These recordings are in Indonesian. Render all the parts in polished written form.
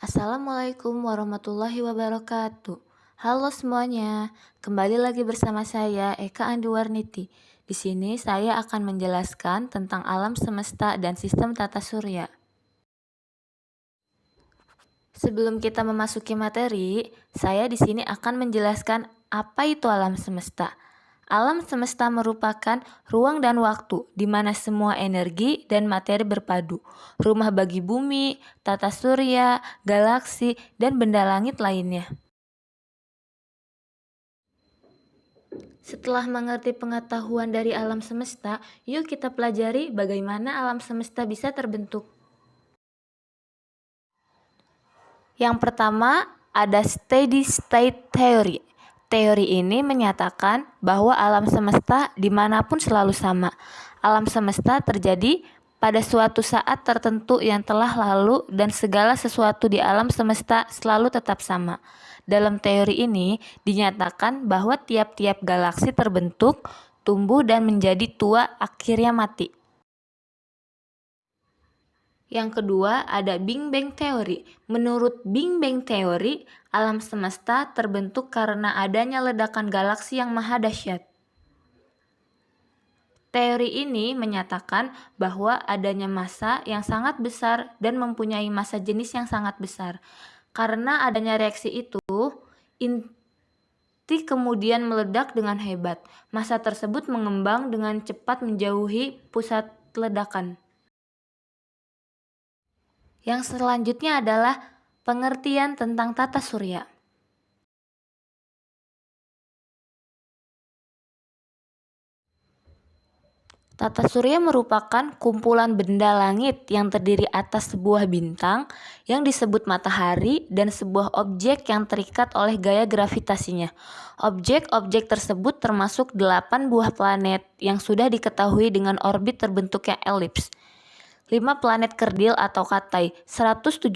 Assalamualaikum warahmatullahi wabarakatuh. Halo semuanya, kembali lagi bersama saya Eka Andiwarniti. Di sini saya akan menjelaskan tentang alam semesta dan sistem tata surya. Sebelum kita memasuki materi, saya di sini akan menjelaskan apa itu alam semesta. Alam semesta merupakan ruang dan waktu di mana semua energi dan materi berpadu, rumah bagi bumi, tata surya, galaksi, dan benda langit lainnya. Setelah mengerti pengetahuan dari alam semesta, yuk kita pelajari bagaimana alam semesta bisa terbentuk. Yang pertama, ada steady state theory. Teori ini menyatakan bahwa alam semesta dimanapun selalu sama. Alam semesta terjadi pada suatu saat tertentu yang telah lalu dan segala sesuatu di alam semesta selalu tetap sama. Dalam teori ini dinyatakan bahwa tiap-tiap galaksi terbentuk, tumbuh dan menjadi tua akhirnya mati. Yang kedua ada Big Bang Theory. Menurut Big Bang Theory, alam semesta terbentuk karena adanya ledakan galaksi yang maha dahsyat. Teori ini menyatakan bahwa adanya massa yang sangat besar dan mempunyai massa jenis yang sangat besar. Karena adanya reaksi itu, inti kemudian meledak dengan hebat. Massa tersebut mengembang dengan cepat menjauhi pusat ledakan. Yang selanjutnya adalah pengertian tentang tata surya. Tata surya merupakan kumpulan benda langit yang terdiri atas sebuah bintang yang disebut matahari dan sebuah objek yang terikat oleh gaya gravitasinya. Objek-objek tersebut termasuk 8 buah planet yang sudah diketahui dengan orbit terbentuknya elips. 5 planet kerdil atau katai, 173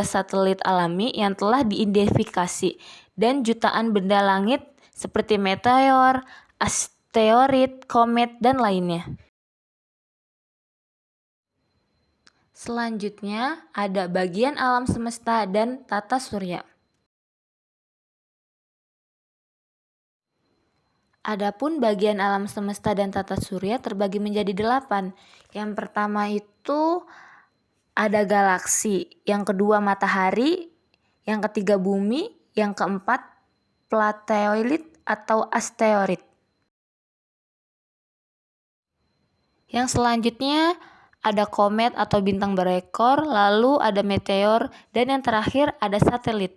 satelit alami yang telah diidentifikasi, dan jutaan benda langit seperti meteor, asteroid, komet, dan lainnya. Selanjutnya ada bagian alam semesta dan tata surya. Adapun bagian alam semesta dan tata surya terbagi menjadi 8. Yang pertama itu ada galaksi, yang kedua matahari, yang ketiga bumi, yang keempat plateoid atau asteroid. Yang selanjutnya ada komet atau bintang berekor, lalu ada meteor, dan yang terakhir ada satelit.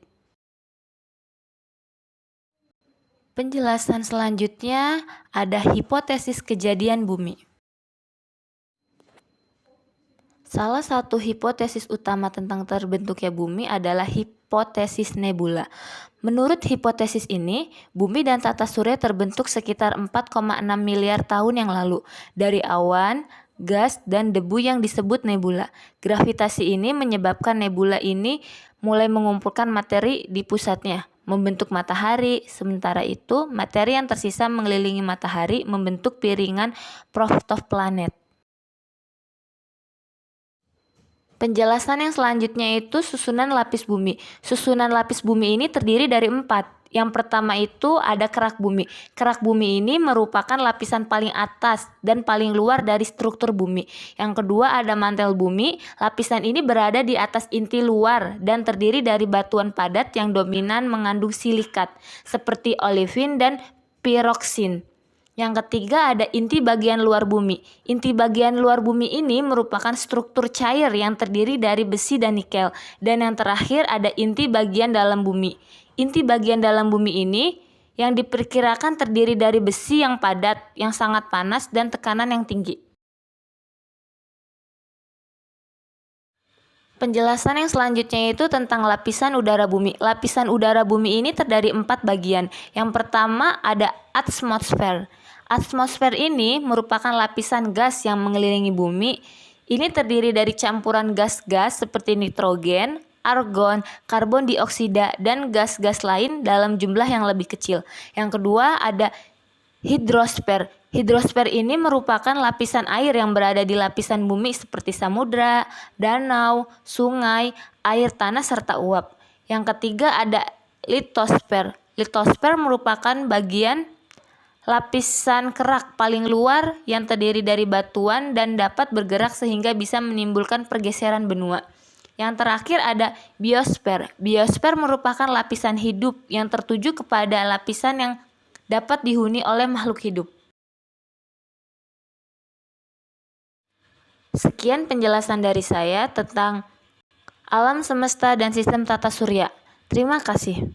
Penjelasan selanjutnya ada hipotesis kejadian bumi. Salah satu hipotesis utama tentang terbentuknya bumi adalah hipotesis nebula. Menurut hipotesis ini, bumi dan tata surya terbentuk sekitar 4,6 miliar tahun yang lalu dari awan, gas, dan debu yang disebut nebula. Gravitasi ini menyebabkan nebula ini mulai mengumpulkan materi di pusatnya, membentuk matahari. Sementara itu, materi yang tersisa mengelilingi matahari membentuk piringan protoplanet. Penjelasan yang selanjutnya itu susunan lapis bumi. Susunan lapis bumi ini terdiri dari 4. Yang pertama itu ada kerak bumi. Kerak bumi ini merupakan lapisan paling atas dan paling luar dari struktur bumi. Yang kedua ada mantel bumi. Lapisan ini berada di atas inti luar dan terdiri dari batuan padat yang dominan mengandung silikat seperti olivin dan piroksin. Yang ketiga ada inti bagian luar bumi. Inti bagian luar bumi ini merupakan struktur cair yang terdiri dari besi dan nikel. Dan yang terakhir ada inti bagian dalam bumi. Inti bagian dalam bumi ini yang diperkirakan terdiri dari besi yang padat, yang sangat panas, dan tekanan yang tinggi. Penjelasan yang selanjutnya itu tentang lapisan udara bumi. Lapisan udara bumi ini terdiri 4 bagian. Yang pertama ada atmosfer. Atmosfer ini merupakan lapisan gas yang mengelilingi bumi. Ini terdiri dari campuran gas-gas seperti nitrogen, argon, karbon dioksida, dan gas-gas lain dalam jumlah yang lebih kecil. Yang kedua ada hidrosfer. Hidrosfer ini merupakan lapisan air yang berada di lapisan bumi seperti samudra, danau, sungai, air tanah, serta uap. Yang ketiga ada litosfer. Litosfer merupakan bagian lapisan kerak paling luar yang terdiri dari batuan dan dapat bergerak sehingga bisa menimbulkan pergeseran benua. Yang terakhir ada biosfer. Biosfer merupakan lapisan hidup yang tertuju kepada lapisan yang dapat dihuni oleh makhluk hidup. Sekian penjelasan dari saya tentang alam semesta dan sistem tata surya. Terima kasih.